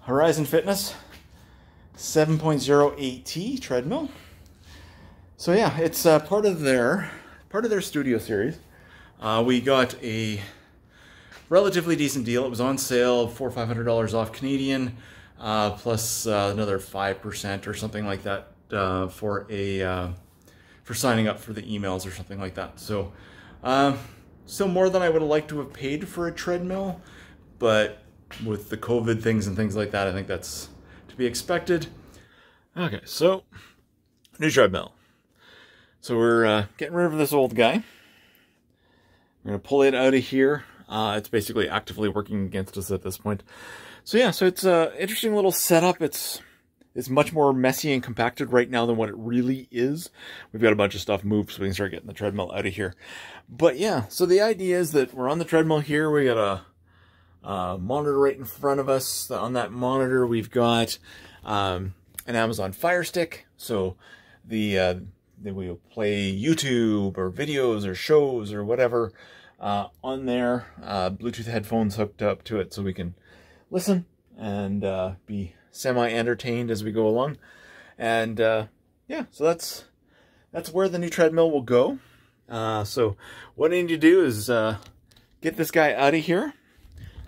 Horizon Fitness 7.0 AT treadmill. So yeah, it's part of their studio series. We got a relatively decent deal. It was on sale, $400 or $500 off Canadian, plus another 5% or something like that for signing up for the emails or something like that. So still more than I would have liked to have paid for a treadmill, but with the COVID things and things like that, I think that's to be expected. Okay, so new treadmill. So we're getting rid of this old guy. We're gonna pull it out of here. It's basically actively working against us at this point. So yeah, so it's an interesting little setup. It's much more messy and compacted right now than what it really is. We've got a bunch of stuff moved so we can start getting the treadmill out of here. But yeah, so the idea is that we're on the treadmill here. We got a monitor right in front of us. On that monitor, we've got an Amazon Fire Stick. So then we'll play YouTube or videos or shows or whatever on there. Bluetooth headphones hooked up to it so we can listen and be semi-entertained as we go along. And yeah, so that's where the new treadmill will go. So what I need to do is get this guy out of here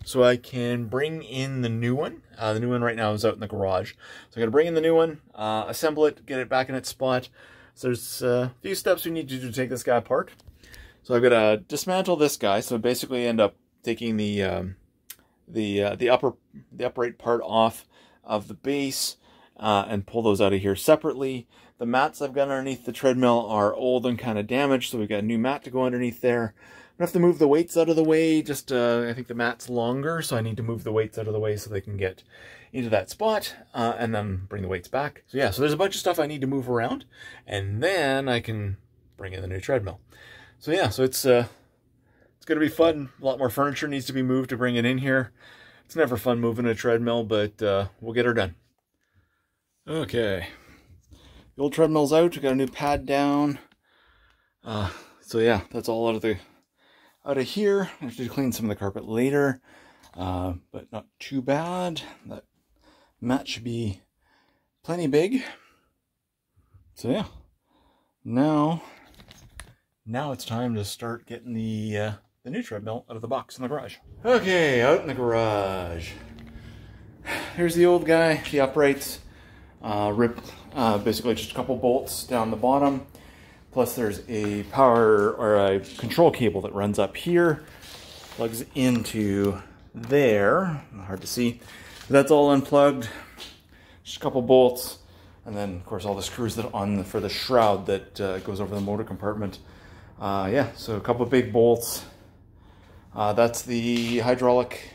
so I can bring in the new one. The new one right now is out in the garage. So I gotta bring in the new one, assemble it, get it back in its spot. So there's a few steps we need to do to take this guy apart. So I've got to dismantle this guy. So basically end up taking the upright part off of the base and pull those out of here separately. The mats I've got underneath the treadmill are old and kind of damaged, so we've got a new mat to go underneath there. I have to move the weights out of the way. Just I think the mat's longer, so I need to move the weights out of the way so they can get into that spot and then bring the weights back. So yeah, so there's a bunch of stuff I need to move around, and then I can bring in the new treadmill. So yeah, so it's going to be fun. A lot more furniture needs to be moved to bring it in here. It's never fun moving a treadmill, but we'll get her done. Okay, the old treadmill's out. We got a new pad down. So yeah, that's all out of here. I have to clean some of the carpet later, but not too bad. That mat should be plenty big. So yeah, now it's time to start getting the new treadmill out of the box in the garage. Okay, out in the garage. Here's the old guy, the uprights, ripped, basically just a couple bolts down the bottom. Plus there's a power or a control cable that runs up here, plugs into there, hard to see. That's all unplugged, just a couple bolts, and then of course all the screws that on for the shroud that goes over the motor compartment. Yeah, so a couple of big bolts. That's the hydraulic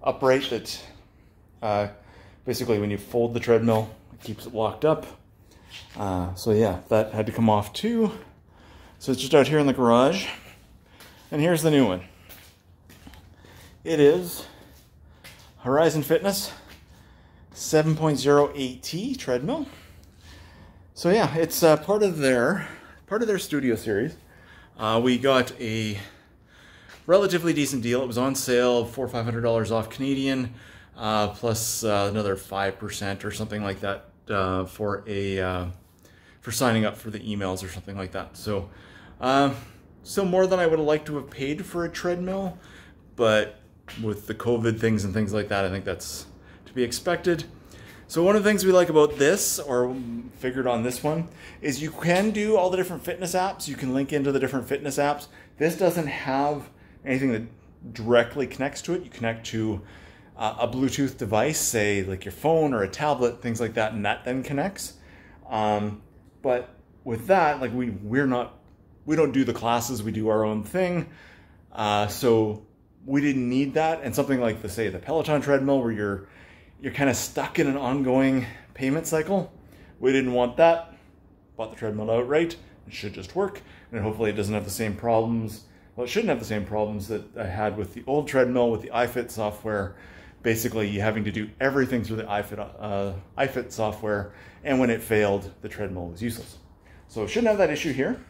upright that basically when you fold the treadmill, it keeps it locked up. So yeah, that had to come off too. So it's just out here in the garage. And here's the new one. It is Horizon Fitness 7.0 AT treadmill. So yeah, it's part of their studio series. We got a relatively decent deal. It was on sale, $400 or $500 off Canadian, plus another 5% or something like that for signing up for the emails or something like that. So still more than I would have liked to have paid for a treadmill, but with the COVID things and things like that, I think that's to be expected. So one of the things we like about this, or figured on this one, is you can do all the different fitness apps. You can link into the different fitness apps. This doesn't have anything that directly connects to it. You connect to a Bluetooth device, say like your phone or a tablet, things like that, and that then connects. But with that, like we don't do the classes, we do our own thing. So we didn't need that. And something like the Peloton treadmill, where you're kind of stuck in an ongoing payment cycle, we didn't want that. Bought the treadmill outright. It should just work, and hopefully it doesn't have the same problems. Well, it shouldn't have the same problems that I had with the old treadmill with the iFit software. Basically, you having to do everything through the iFit software, and when it failed, the treadmill was useless. So it shouldn't have that issue here.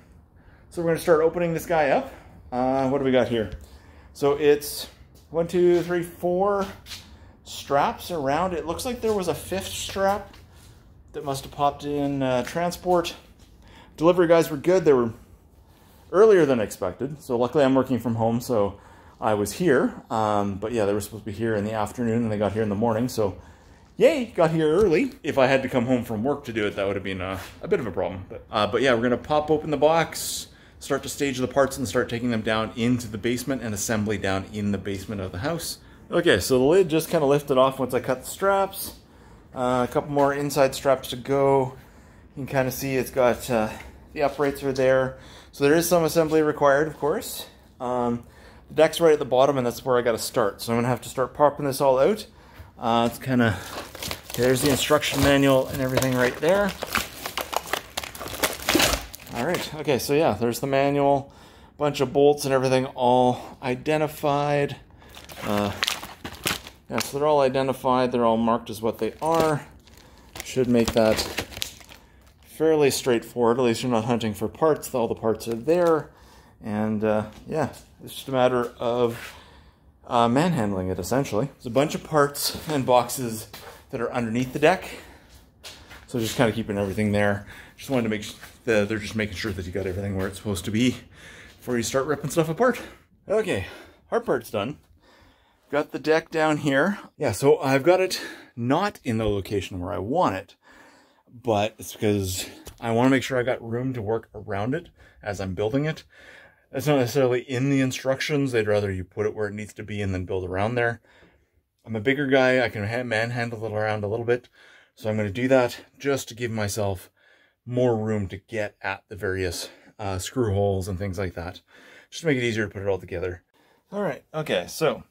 So we're going to start opening this guy up. What do we got here? So it's 1, 2, 3, 4 straps around. It looks like there was a 5th strap that must have popped in transport. Delivery guys were good. They were earlier than expected. So luckily I'm working from home, so I was here. But yeah, they were supposed to be here in the afternoon and they got here in the morning. So yay, got here early. If I had to come home from work to do it, that would have been a bit of a problem. But yeah, we're gonna pop open the box, start to stage the parts and start taking them down into the basement and assembly down in the basement of the house. Okay, so the lid just kind of lifted off once I cut the straps. A couple more inside straps to go. You can kind of see it's got, the uprights are there. So there is some assembly required, of course. The deck's right at the bottom and that's where I got to start. So I'm gonna have to start popping this all out. It's kind of, there's the instruction manual and everything right there. All right, okay, so yeah, there's the manual, bunch of bolts and everything all identified. Yeah, so they're all identified, they're all marked as what they are. Should make that fairly straightforward, at least you're not hunting for parts, all the parts are there. And yeah, it's just a matter of manhandling it, essentially. There's a bunch of parts and boxes that are underneath the deck. So just kind of keeping everything there. Just wanted to make sure that they're just making sure that you got everything where it's supposed to be before you start ripping stuff apart. Okay, hard part's done. Got the deck down here. Yeah, so I've got it not in the location where I want it, but it's because I want to make sure I got room to work around it as I'm building it. It's not necessarily in the instructions. They'd rather you put it where it needs to be and then build around there. I'm a bigger guy. I can manhandle it around a little bit. So I'm going to do that just to give myself more room to get at the various screw holes and things like that. Just to make it easier to put it all together. All right. Okay. So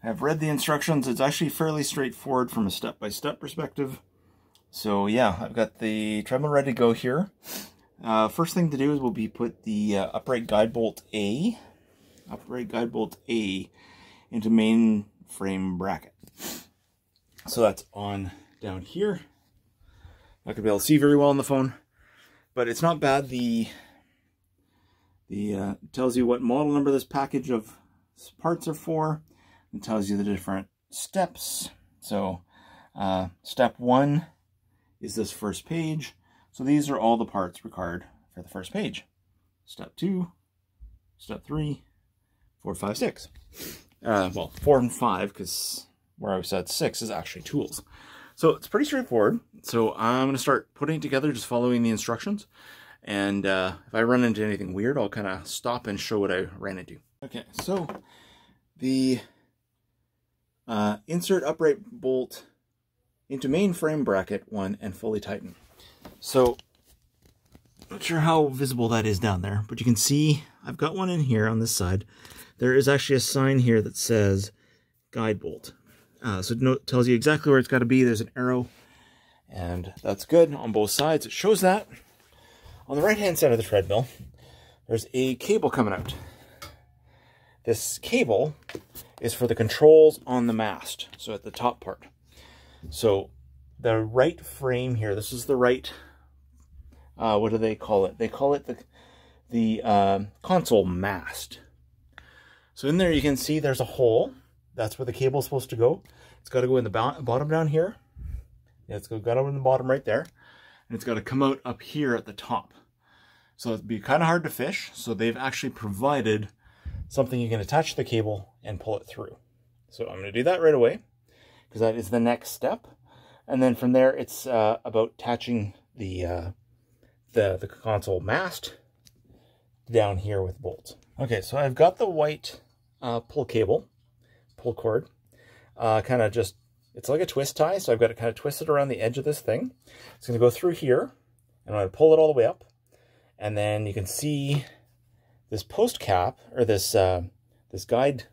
I've read the instructions. It's actually fairly straightforward from a step-by-step perspective. So yeah, I've got the treadmill ready to go here. First thing to do is will be put the upright guide bolt A into main frame bracket. So that's on down here. Not gonna be able to see very well on the phone, but it's not bad. The tells you what model number this package of parts are for. It tells you the different steps. So step 1 is this first page. So these are all the parts required for the first page. Step 2, step 3, 4, 5, 6. Well, 4 and 5, because where I said 6 is actually tools. So it's pretty straightforward. So I'm going to start putting it together, just following the instructions. And if I run into anything weird, I'll kind of stop and show what I ran into. Okay, so the insert upright bolt into main frame bracket 1 and fully tighten. So, not sure how visible that is down there, but you can see I've got one in here on this side. There is actually a sign here that says guide bolt. So it tells you exactly where it's got to be. There's an arrow, and that's good on both sides. It shows that. On the right-hand side of the treadmill, there's a cable coming out. This cable is for the controls on the mast, so at the top part. So the right frame here, this is the right, what do they call it? They call it the console mast. So in there you can see there's a hole. That's where the cable is supposed to go. It's got to go in the bottom down here. Yeah, it's got to go in the bottom right there. And it's got to come out up here at the top. So it'd be kind of hard to fish. So they've actually provided something you can attach the cable and pull it through. So I'm going to do that right away, because that is the next step. And then from there, it's about attaching the console mast down here with bolts. Okay, so I've got the white pull cord, kind of just, it's like a twist tie, so I've got it kind of twisted around the edge of this thing. It's going to go through here, and I'm going to pull it all the way up, and then you can see this post cap, or this guide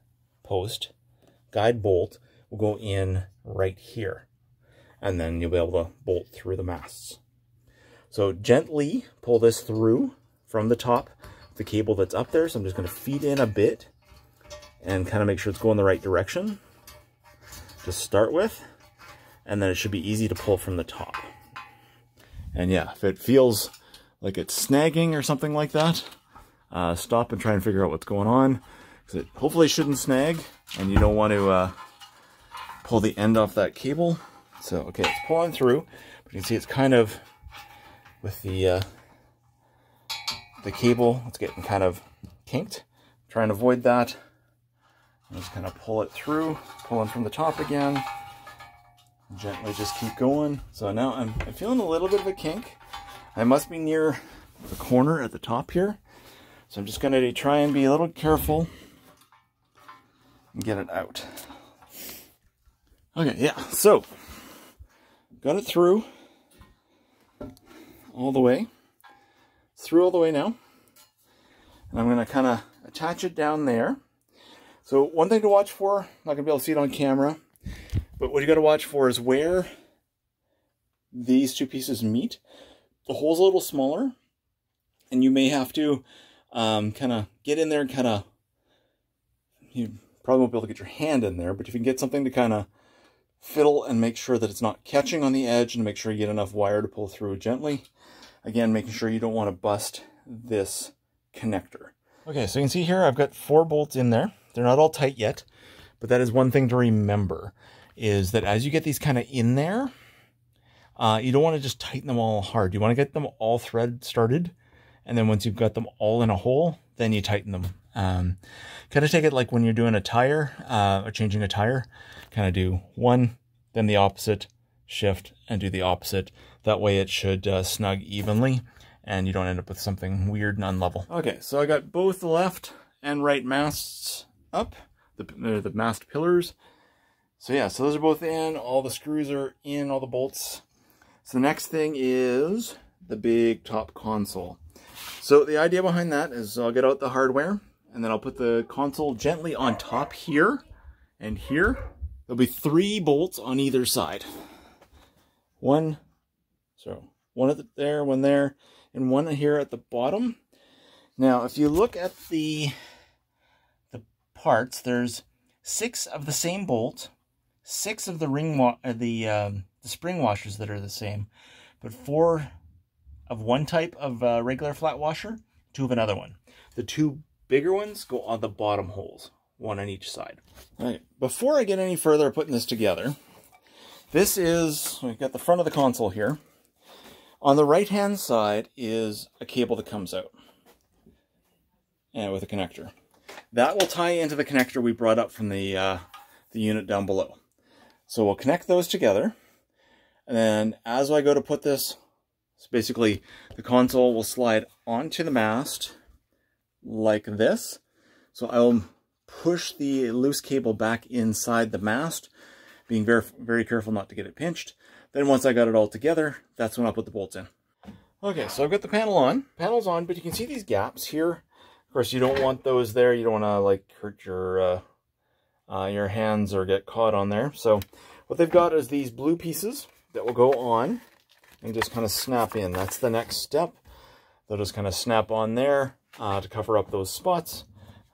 bolt will go in right here, and then you'll be able to bolt through the masts. So gently pull this through from the top, the cable that's up there. So I'm just going to feed in a bit and kind of make sure it's going the right direction to start with, and then it should be easy to pull from the top. And yeah, if it feels like it's snagging or something like that, stop and try and figure out what's going on, because it hopefully shouldn't snag, and you don't want to pull the end off that cable. So, okay, it's pulling through, but you can see it's kind of, with the cable, it's getting kind of kinked. Try and avoid that. I'm just gonna pull it through, pulling from the top again. Gently just keep going. So now I'm feeling a little bit of a kink. I must be near the corner at the top here. So I'm just gonna try and be a little careful and get it out. Okay, yeah, so got it through all the way. It's through all the way now. And I'm gonna kind of attach it down there. So one thing to watch for, I'm not gonna be able to see it on camera, but what you gotta watch for is where these two pieces meet. The hole's a little smaller, and you may have to kind of get in there and kind of, you probably won't be able to get your hand in there, but if you can get something to kind of fiddle and make sure that it's not catching on the edge, and make sure you get enough wire to pull through gently. Again, making sure you don't want to bust this connector. Okay, so you can see here I've got 4 bolts in there. They're not all tight yet, but that is one thing to remember, is that as you get these kind of in there, you don't want to just tighten them all hard. You want to get them all thread started, and then once you've got them all in a hole, then you tighten them. Kind of take it like when you're doing a tire, or changing a tire, kind of do one, then the opposite, shift, and do the opposite. That way it should snug evenly, and you don't end up with something weird and unlevel. Okay, so I got both the left and right masts up, the mast pillars. So yeah, so those are both in, all the screws are in, all the bolts. So the next thing is the big top console. So the idea behind that is I'll get out the hardware, and then I'll put the console gently on top here and here. There'll be 3 bolts on either side. One there, one there, and one here at the bottom. Now, if you look at the parts, there's 6 of the same bolt, 6 of the spring washers that are the same, but 4 of one type of regular flat washer, 2 of another one. The 2 bigger ones go on the bottom holes, 1 on each side. All right, before I get any further putting this together, this is, we've got the front of the console here. On the right-hand side is a cable that comes out, and with a connector. That will tie into the connector we brought up from the unit down below. So we'll connect those together, and then as I go to put this, so basically the console will slide onto the mast like this. So I'll push the loose cable back inside the mast, being very, very careful not to get it pinched. Then once I got it all together, that's when I'll put the bolts in. Okay, so I've got the panel on. Panel's on, but you can see these gaps here. Of course, you don't want those there. You don't want to like hurt your hands or get caught on there. So what they've got is these blue pieces that will go on and just kind of snap in. That's the next step. They'll just kind of snap on there to cover up those spots.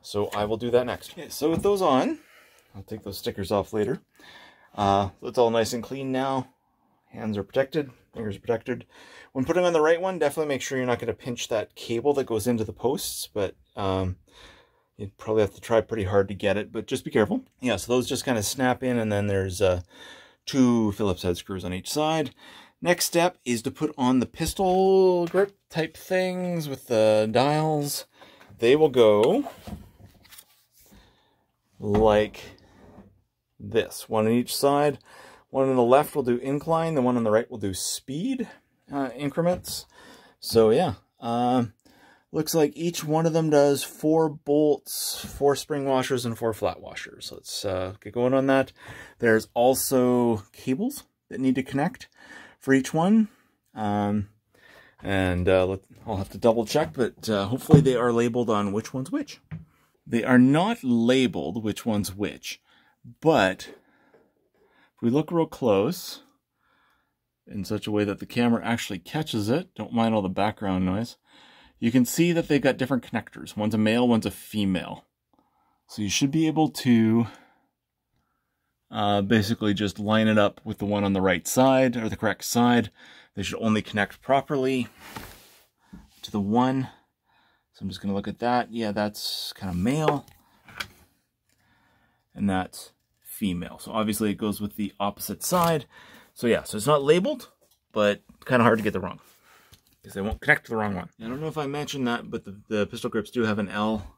So I will do that next. Okay, so with those on, I'll take those stickers off later. It's all nice and clean now. Hands are protected, fingers are protected. When putting on the right one, definitely make sure you're not going to pinch that cable that goes into the posts, but you'd probably have to try pretty hard to get it, but just be careful. Yeah, so those just kind of snap in, and then there's 2 Phillips head screws on each side. Next step is to put on the pistol grip type things with the dials. They will go like this, 1 on each side. One on the left will do incline, the one on the right will do speed increments. So yeah, looks like each one of them does 4 bolts, 4 spring washers, and 4 flat washers. So let's get going on that. There's also cables that need to connect for each one. I'll have to double check, but hopefully they are labeled on which one's which. They are not labeled which one's which, but if we look real close, in such a way that the camera actually catches it, don't mind all the background noise, you can see that they've got different connectors. One's a male, one's a female. So you should be able to basically just line it up with the one on the right side, or the correct side. They should only connect properly to the one. So I'm just going to look at that. Yeah, that's kind of male. And that's female. So obviously it goes with the opposite side. So yeah, so it's not labeled, but kind of hard to get the wrong, because they won't connect to the wrong one. I don't know if I mentioned that, but the pistol grips do have an L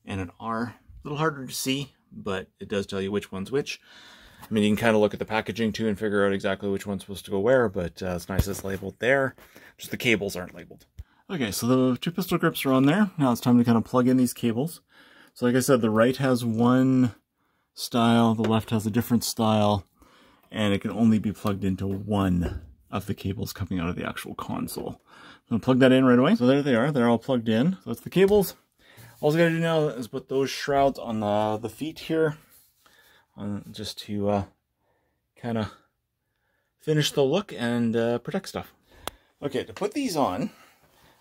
and an R. A little harder to see, but it does tell you which one's which. I mean, you can kind of look at the packaging too and figure out exactly which one's supposed to go where, but it's nice it's labeled there. Just the cables aren't labeled. Okay, so the 2 pistol grips are on there. Now it's time to kind of plug in these cables. So like I said, the right has one style, the left has a different style, and it can only be plugged into one of the cables coming out of the actual console. I'm going to plug that in right away. So there they are. They're all plugged in. So that's the cables. All I got to do now is put those shrouds on the feet here, just to kind of finish the look and protect stuff. Okay, to put these on,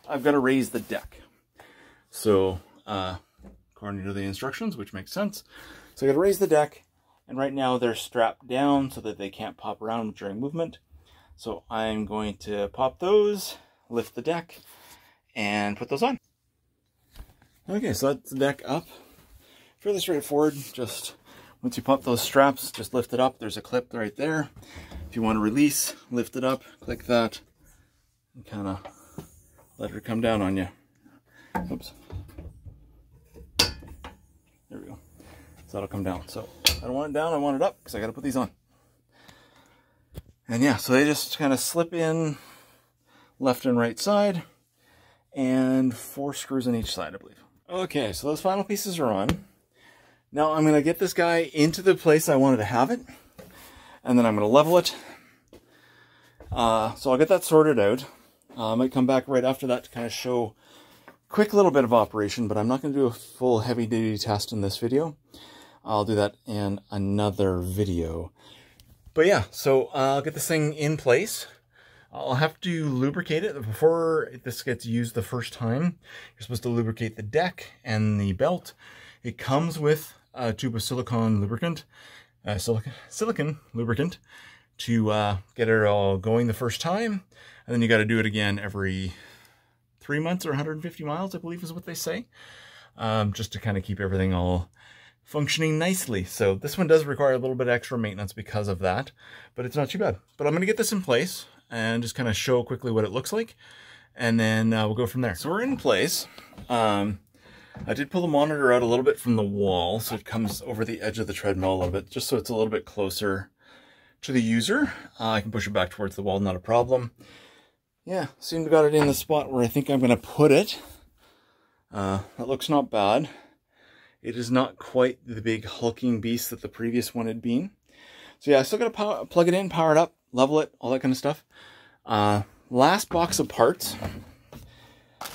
I've got to raise the deck. So, according to the instructions, which makes sense. So I got to raise the deck, and right now they're strapped down so that they can't pop around during movement. So I'm going to pop those, lift the deck, and put those on. Okay, so that's the deck up. Fairly straightforward. Just once you pop those straps, just lift it up. There's a clip right there. If you want to release, lift it up, click that, and kind of let her come down on you. Oops. There we go. So that'll come down. So I don't want it down, I want it up, because I got to put these on. And yeah, so they just kind of slip in left and right side, and 4 screws on each side, I believe. Okay, so those final pieces are on. Now I'm going to get this guy into the place I wanted to have it, and then I'm going to level it. So I'll get that sorted out. I might come back right after that to kind of show a quick little bit of operation, but I'm not going to do a full heavy-duty test in this video. I'll do that in another video. But yeah, so I'll get this thing in place. I'll have to lubricate it before this gets used the first time. You're supposed to lubricate the deck and the belt. It comes with a tube of silicone lubricant, silicon lubricant, to get it all going the first time. And then you got to do it again every 3 months or 150 miles, I believe is what they say, just to kind of keep everything all functioning nicely. So this one does require a little bit extra maintenance because of that, but it's not too bad. But I'm going to get this in place and just kind of show quickly what it looks like, and then we'll go from there. So we're in place. I did pull the monitor out a little bit from the wall, so it comes over the edge of the treadmill a little bit, just so it's a little bit closer to the user. I can push it back towards the wall, not a problem. Yeah, seem to got it in the spot where I think I'm going to put it. That looks not bad. It is not quite the big hulking beast that the previous one had been. So yeah, I still got to plug it in, power it up, level it, all that kind of stuff. Last box of parts.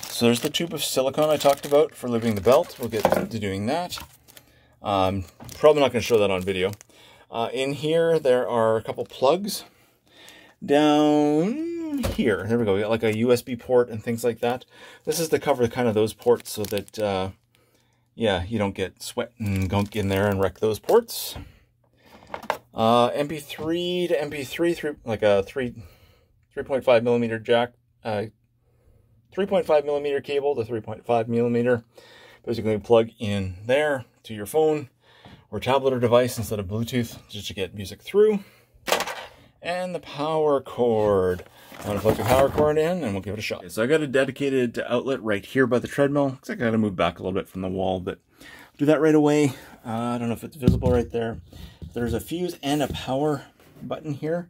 So there's the tube of silicone I talked about for lubing the belt. We'll get to doing that. Probably not going to show that on video. In here, there are a couple plugs. Down here, there we go. We got like a USB port and things like that. This is to cover kind of those ports so that, yeah, you don't get sweat and gunk in there and wreck those ports. MP3 to MP3, like a 3.5 millimeter jack, 3.5 millimeter cable to 3.5 millimeter. Basically plug in there to your phone or tablet or device instead of Bluetooth, just to get music through. And the power cord. I'm going to plug the power cord in and we'll give it a shot. Okay, so I got a dedicated outlet right here by the treadmill. Looks like I got to move back a little bit from the wall, but I'll do that right away. I don't know if it's visible right there. There's a fuse and a power button here.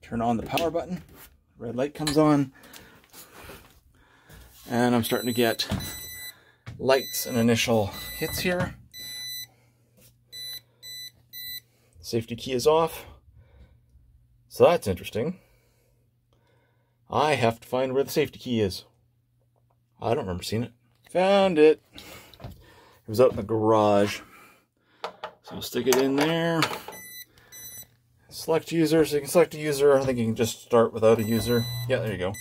Turn on the power button. Red light comes on. And I'm starting to get lights and initial hits here. Safety key is off. So that's interesting. I have to find where the safety key is. I don't remember seeing it. Found it. It was out in the garage. So we'll stick it in there. Select user. So you can select a user. I think you can just start without a user. Yeah, there you go.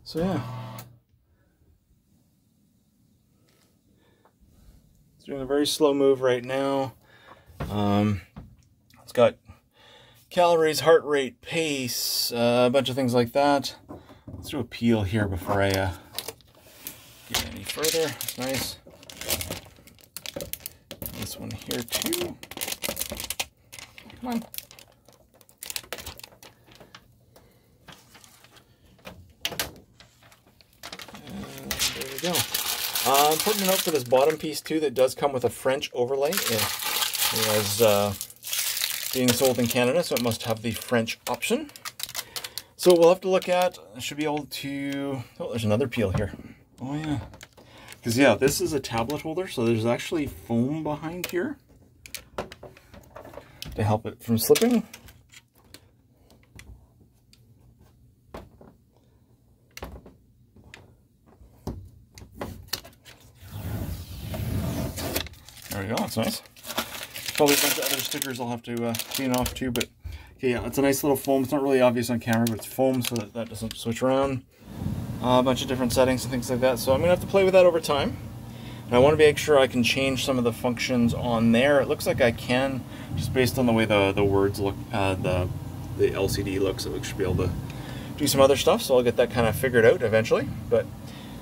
So yeah. It's doing a very slow move right now. It's got calories, heart rate, pace, a bunch of things like that. Let's do a peel here before I get any further. That's nice. this one here too. Come on. And there we go. Important to note for this bottom piece too, that does come with a French overlay. It was being sold in Canada, so it must have the French option. So we'll have to look at, I should be able to, oh, there's another peel here. Oh yeah. Because yeah, this is a tablet holder, so there's actually foam behind here to help it from slipping. There we go, that's nice. Probably a bunch of other stickers I'll have to clean off too, but okay, yeah, it's a nice little foam. It's not really obvious on camera, but it's foam so that that doesn't switch around. A bunch of different settings and things like that. So I'm going to have to play with that over time. And I want to make sure I can change some of the functions on there. It looks like I can, just based on the way the words look, the LCD looks. It looks should be able to do some other stuff. So I'll get that kind of figured out eventually. But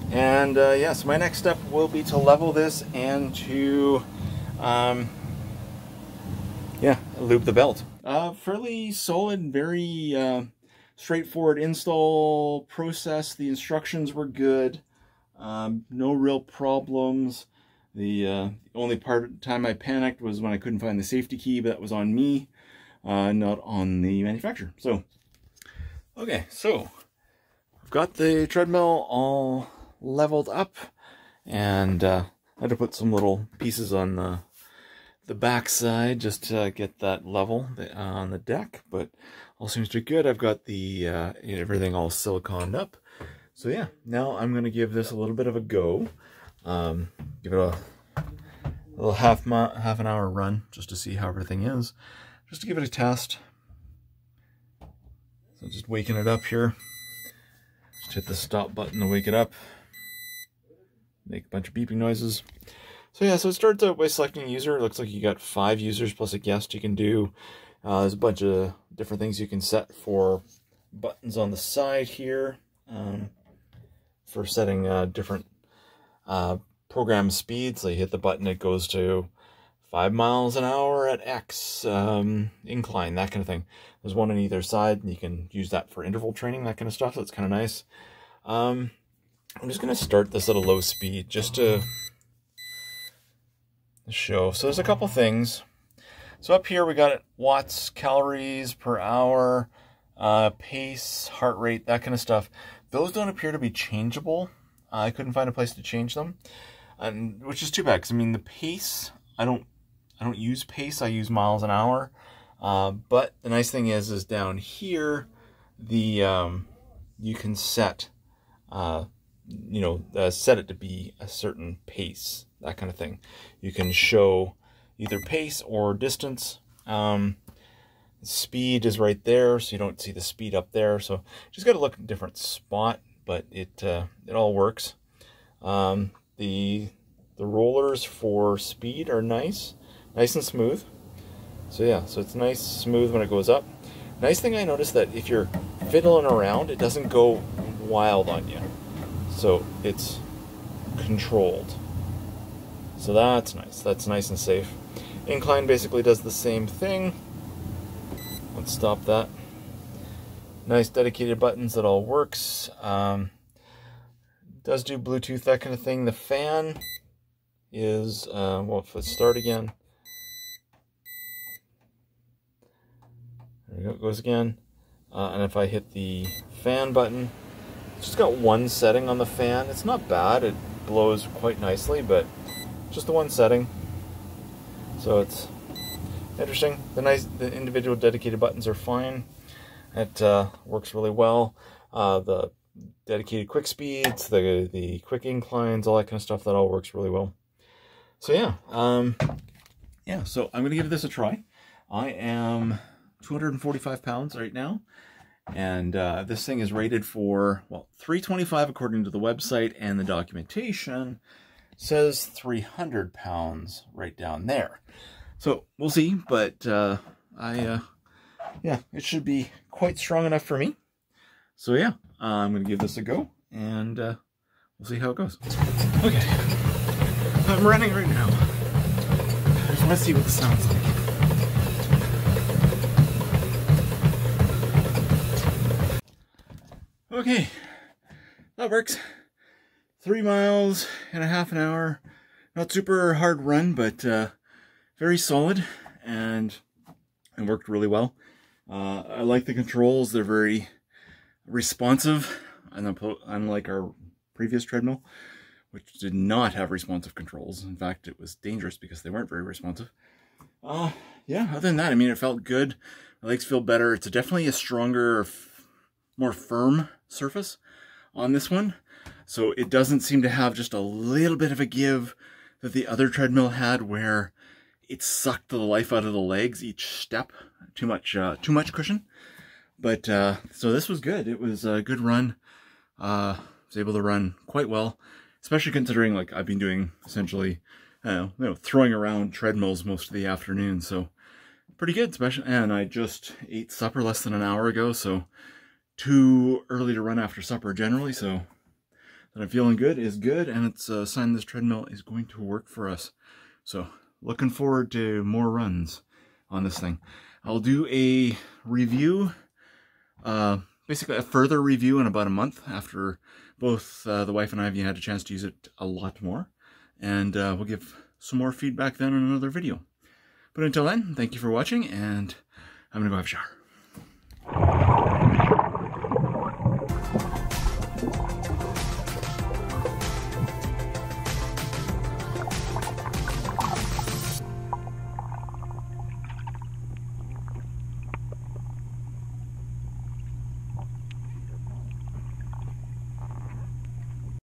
yeah, so my next step will be to level this and to yeah, lube the belt. Fairly solid, very straightforward install process. The instructions were good. No real problems. The only time I panicked was when I couldn't find the safety key, but that was on me, not on the manufacturer. So, okay, so I've got the treadmill all leveled up, and I had to put some little pieces on the back side just to get that level on the deck, but all seems to be good. I've got the everything all siliconed up. So yeah, now I'm going to give this a little bit of a go. Give it a little half an hour run just to see how everything is, just to give it a test. So just waking it up here. Just hit the stop button to wake it up. Make a bunch of beeping noises. So yeah, so it starts out by selecting a user. It looks like you got 5 users plus a guest you can do. There's a bunch of different things you can set for buttons on the side here. For setting different program speeds. So you hit the button, it goes to 5 miles an hour at X incline, that kind of thing. There's one on either side, and you can use that for interval training, that kind of stuff. That's kind of nice. I'm just going to start this at a low speed just to show. So there's a couple things. So up here we got watts, calories per hour, pace, heart rate, that kind of stuff. Those don't appear to be changeable. I couldn't find a place to change them, which is too bad, because I mean the pace, I don't use pace, I use miles an hour. But the nice thing is down here, the you can set set it to be a certain pace, that kind of thing. You can show either pace or distance. Speed is right there, so you don't see the speed up there. So just got to look at a different spot, but it all works. The rollers for speed are nice and smooth. So yeah, so it's nice, smooth when it goes up. Nice thing I noticed that if you're fiddling around, it doesn't go wild on you. So it's controlled. So that's nice. That's nice and safe. Incline basically does the same thing. Let's stop that. Nice dedicated buttons, that all works. Does do Bluetooth, that kind of thing. The fan is, well, let's start again. There we go, it goes again. And if I hit the fan button, it's just got one setting on the fan. It's not bad, it blows quite nicely, but just the one setting. So it's interesting. The individual dedicated buttons are fine. It works really well. The dedicated quick speeds, the quick inclines, all that kind of stuff, that all works really well. So yeah, yeah. So I'm gonna give this a try. I am 245 pounds right now, and this thing is rated for, well, 325 according to the website, and the documentation says 300 pounds right down there. So we'll see, but yeah, it should be quite strong enough for me. So yeah, I'm going to give this a go, and we'll see how it goes. Okay, I'm running right now. There's to see what the sound's like. Okay, that works. 3 miles in a half an hour. Not super hard run, but very solid, and it worked really well. I like the controls. They're very responsive, unlike our previous treadmill, which did not have responsive controls. In fact, it was dangerous because they weren't very responsive. Yeah, other than that, I mean, it felt good. My legs feel better. It's definitely a stronger, more firm surface on this one. So it doesn't seem to have just a little bit of a give that the other treadmill had, where it sucked the life out of the legs each step. Too much cushion. But so this was good. It was a good run. I was able to run quite well, especially considering like I've been doing essentially, throwing around treadmills most of the afternoon. So pretty good, especially. And I just ate supper less than an hour ago, so too early to run after supper generally. So that I'm feeling good is good, and it's a sign this treadmill is going to work for us. So looking forward to more runs on this thing. I'll do a review, basically a further review in about a month after both the wife and I have had a chance to use it a lot more, and we'll give some more feedback then in another video. But until then, thank you for watching, and I'm gonna go have a shower.